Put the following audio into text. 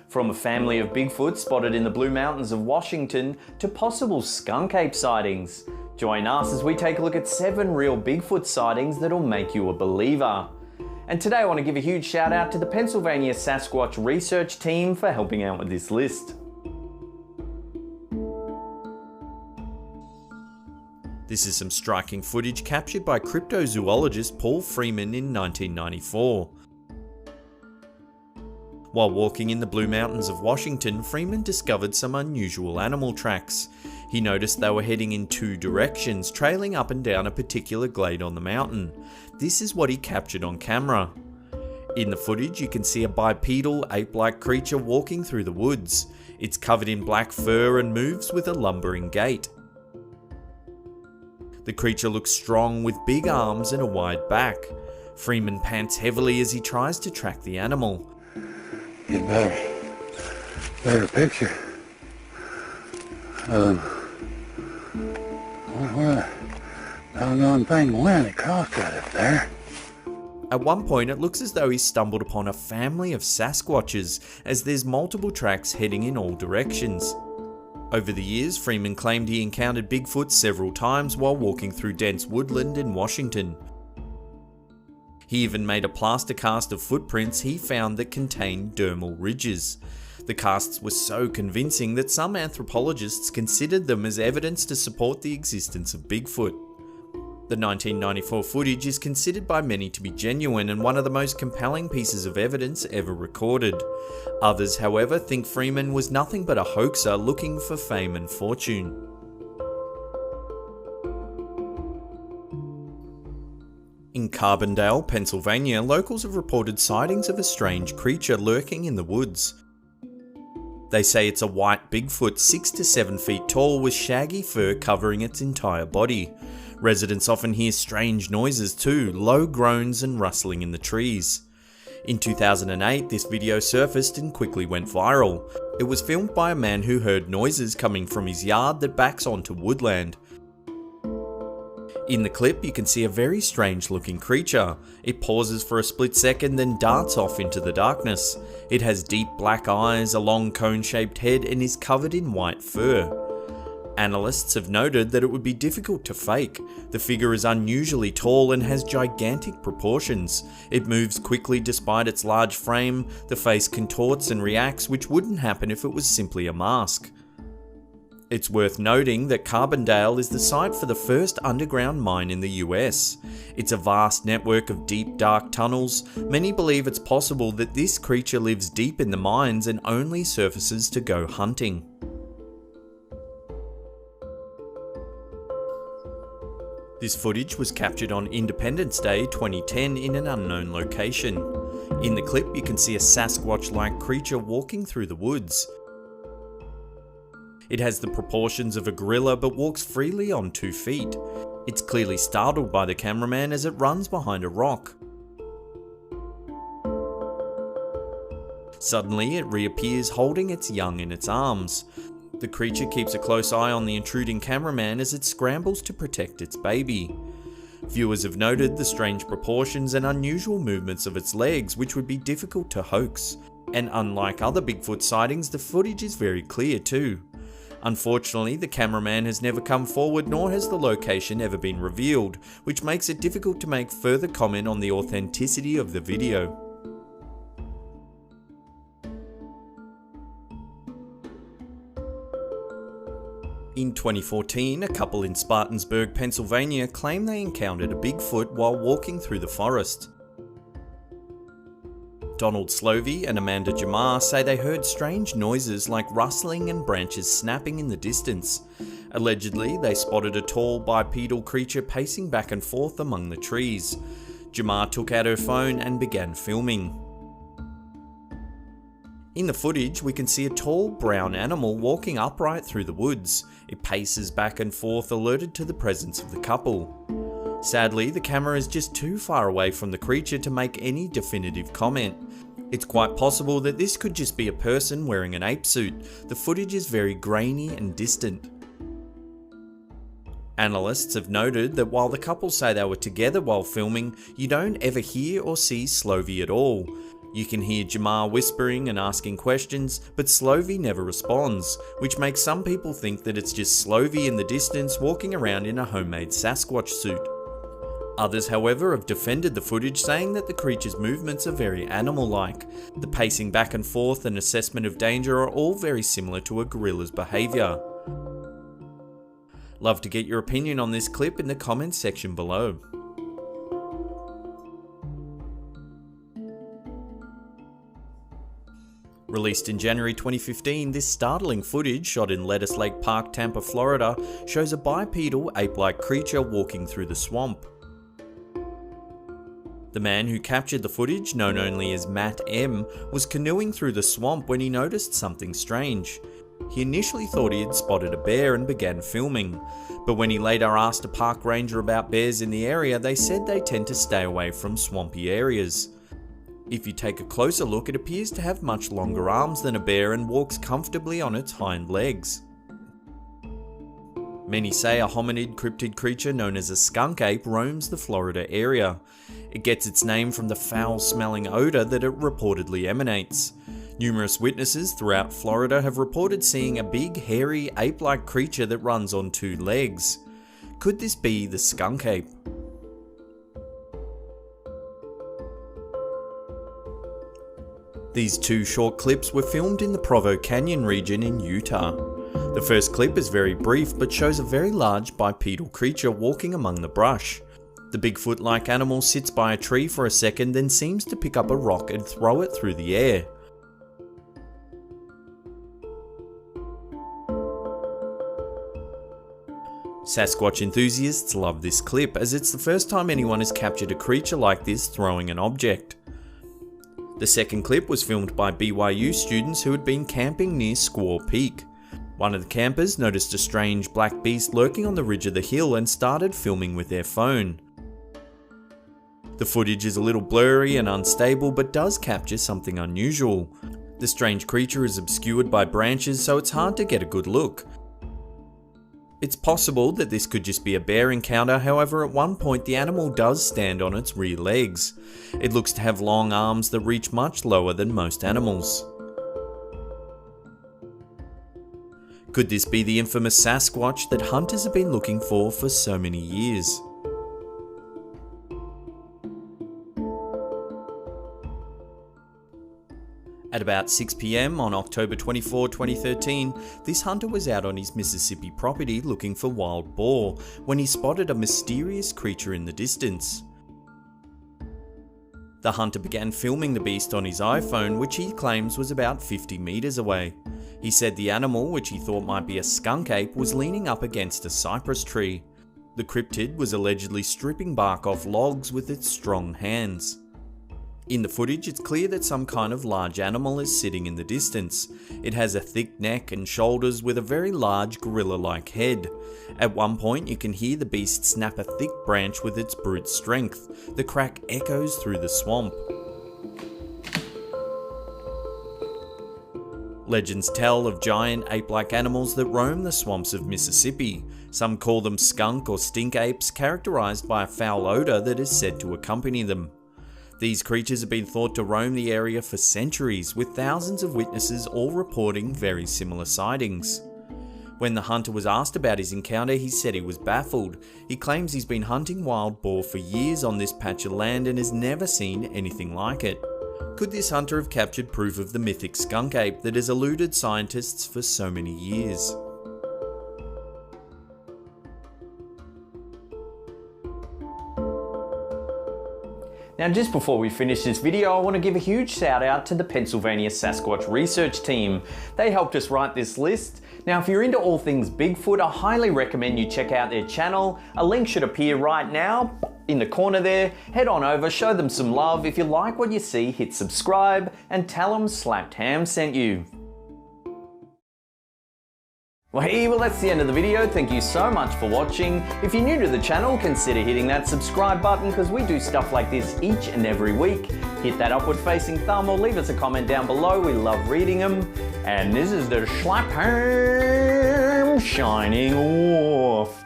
From a family of Bigfoot spotted in the Blue Mountains of Washington to possible skunk ape sightings. Join us as we take a look at 7 real Bigfoot sightings that'll make you a believer. And today I want to give a huge shout out to the Pennsylvania Sasquatch research team for helping out with this list. This is some striking footage captured by cryptozoologist Paul Freeman in 1994. While walking in the Blue Mountains of Washington, Freeman discovered some unusual animal tracks. He noticed they were heading in 2 directions, trailing up and down a particular glade on the mountain. This is what he captured on camera. In the footage, you can see a bipedal, ape-like creature walking through the woods. It's covered in black fur and moves with a lumbering gait. The creature looks strong with big arms and a wide back. Freeman pants heavily as he tries to track the animal. Get better picture. Where the doggone thing went? It crossed that up there. At one point, it looks as though he stumbled upon a family of Sasquatches, as there's multiple tracks heading in all directions. Over the years, Freeman claimed he encountered Bigfoot several times while walking through dense woodland in Washington. He even made a plaster cast of footprints he found that contained dermal ridges. The casts were so convincing that some anthropologists considered them as evidence to support the existence of Bigfoot. The 1994 footage is considered by many to be genuine and one of the most compelling pieces of evidence ever recorded. Others, however, think Freeman was nothing but a hoaxer looking for fame and fortune. In Carbondale, Pennsylvania, locals have reported sightings of a strange creature lurking in the woods. They say it's a white Bigfoot 6 to 7 feet tall with shaggy fur covering its entire body. Residents often hear strange noises too, low groans and rustling in the trees. In 2008, this video surfaced and quickly went viral. It was filmed by a man who heard noises coming from his yard that backs onto woodland. In the clip, you can see a very strange looking creature. It pauses for a split second, then darts off into the darkness. It has deep black eyes, a long cone-shaped head, and is covered in white fur. Analysts have noted that it would be difficult to fake. The figure is unusually tall and has gigantic proportions. It moves quickly despite its large frame. The face contorts and reacts, which wouldn't happen if it was simply a mask. It's worth noting that Carbondale is the site for the first underground mine in the US. It's a vast network of deep, dark tunnels. Many believe it's possible that this creature lives deep in the mines and only surfaces to go hunting. This footage was captured on Independence Day 2010 in an unknown location. In the clip, you can see a Sasquatch-like creature walking through the woods. It has the proportions of a gorilla but walks freely on 2 feet. It's clearly startled by the cameraman as it runs behind a rock. Suddenly, it reappears holding its young in its arms. The creature keeps a close eye on the intruding cameraman as it scrambles to protect its baby. Viewers have noted the strange proportions and unusual movements of its legs, which would be difficult to hoax. And unlike other Bigfoot sightings, the footage is very clear too. Unfortunately, the cameraman has never come forward, nor has the location ever been revealed, which makes it difficult to make further comment on the authenticity of the video. In 2014, a couple in Spartansburg, Pennsylvania claimed they encountered a Bigfoot while walking through the forest. Donald Slovey and Amanda Jamar say they heard strange noises like rustling and branches snapping in the distance. Allegedly, they spotted a tall bipedal creature pacing back and forth among the trees. Jamar took out her phone and began filming. In the footage, we can see a tall brown animal walking upright through the woods. It paces back and forth, alerted to the presence of the couple. Sadly, the camera is just too far away from the creature to make any definitive comment. It's quite possible that this could just be a person wearing an ape suit. The footage is very grainy and distant. Analysts have noted that while the couple say they were together while filming, you don't ever hear or see Slovey at all. You can hear Jamar whispering and asking questions, but Slovey never responds, which makes some people think that it's just Slovey in the distance walking around in a homemade Sasquatch suit. Others, however, have defended the footage, saying that the creature's movements are very animal-like. The pacing back and forth and assessment of danger are all very similar to a gorilla's behaviour. Love to get your opinion on this clip in the comments section below. Released in January 2015, this startling footage, shot in Lettuce Lake Park, Tampa, Florida, shows a bipedal, ape-like creature walking through the swamp. The man who captured the footage, known only as Matt M, was canoeing through the swamp when he noticed something strange. He initially thought he had spotted a bear and began filming, but when he later asked a park ranger about bears in the area, they said they tend to stay away from swampy areas. If you take a closer look, it appears to have much longer arms than a bear and walks comfortably on its hind legs. Many say a hominid cryptid creature known as a skunk ape roams the Florida area. It gets its name from the foul-smelling odour that it reportedly emanates. Numerous witnesses throughout Florida have reported seeing a big, hairy, ape-like creature that runs on two legs. Could this be the skunk ape? These two short clips were filmed in the Provo Canyon region in Utah. The first clip is very brief but shows a very large bipedal creature walking among the brush. The Bigfoot-like animal sits by a tree for a second, then seems to pick up a rock and throw it through the air. Sasquatch enthusiasts love this clip, as it's the first time anyone has captured a creature like this throwing an object. The second clip was filmed by BYU students who had been camping near Squaw Peak. One of the campers noticed a strange black beast lurking on the ridge of the hill and started filming with their phone. The footage is a little blurry and unstable, but does capture something unusual. The strange creature is obscured by branches, so it's hard to get a good look. It's possible that this could just be a bear encounter, however at one point the animal does stand on its rear legs. It looks to have long arms that reach much lower than most animals. Could this be the infamous Sasquatch that hunters have been looking for so many years? At about 6 PM on October 24, 2013, this hunter was out on his Mississippi property looking for wild boar when he spotted a mysterious creature in the distance. The hunter began filming the beast on his iPhone, which he claims was about 50 meters away. He said the animal, which he thought might be a skunk ape, was leaning up against a cypress tree. The cryptid was allegedly stripping bark off logs with its strong hands. In the footage, it's clear that some kind of large animal is sitting in the distance. It has a thick neck and shoulders with a very large gorilla-like head. At one point, you can hear the beast snap a thick branch with its brute strength. The crack echoes through the swamp. Legends tell of giant ape-like animals that roam the swamps of Mississippi. Some call them skunk or stink apes, characterized by a foul odor that is said to accompany them. These creatures have been thought to roam the area for centuries, with thousands of witnesses all reporting very similar sightings. When the hunter was asked about his encounter, he said he was baffled. He claims he's been hunting wild boar for years on this patch of land and has never seen anything like it. Could this hunter have captured proof of the mythic skunk ape that has eluded scientists for so many years? Now just before we finish this video, I want to give a huge shout out to the Pennsylvania Sasquatch research team. They helped us write this list. Now if you're into all things Bigfoot, I highly recommend you check out their channel. A link should appear right now in the corner there. Head on over, show them some love. If you like what you see, hit subscribe and tell them Slapped Ham sent you. Well, that's the end of the video. Thank you so much for watching. If you're new to the channel, consider hitting that subscribe button because we do stuff like this each and every week. Hit that upward facing thumb or leave us a comment down below. We love reading them. And this is the Slapped Ham signing off.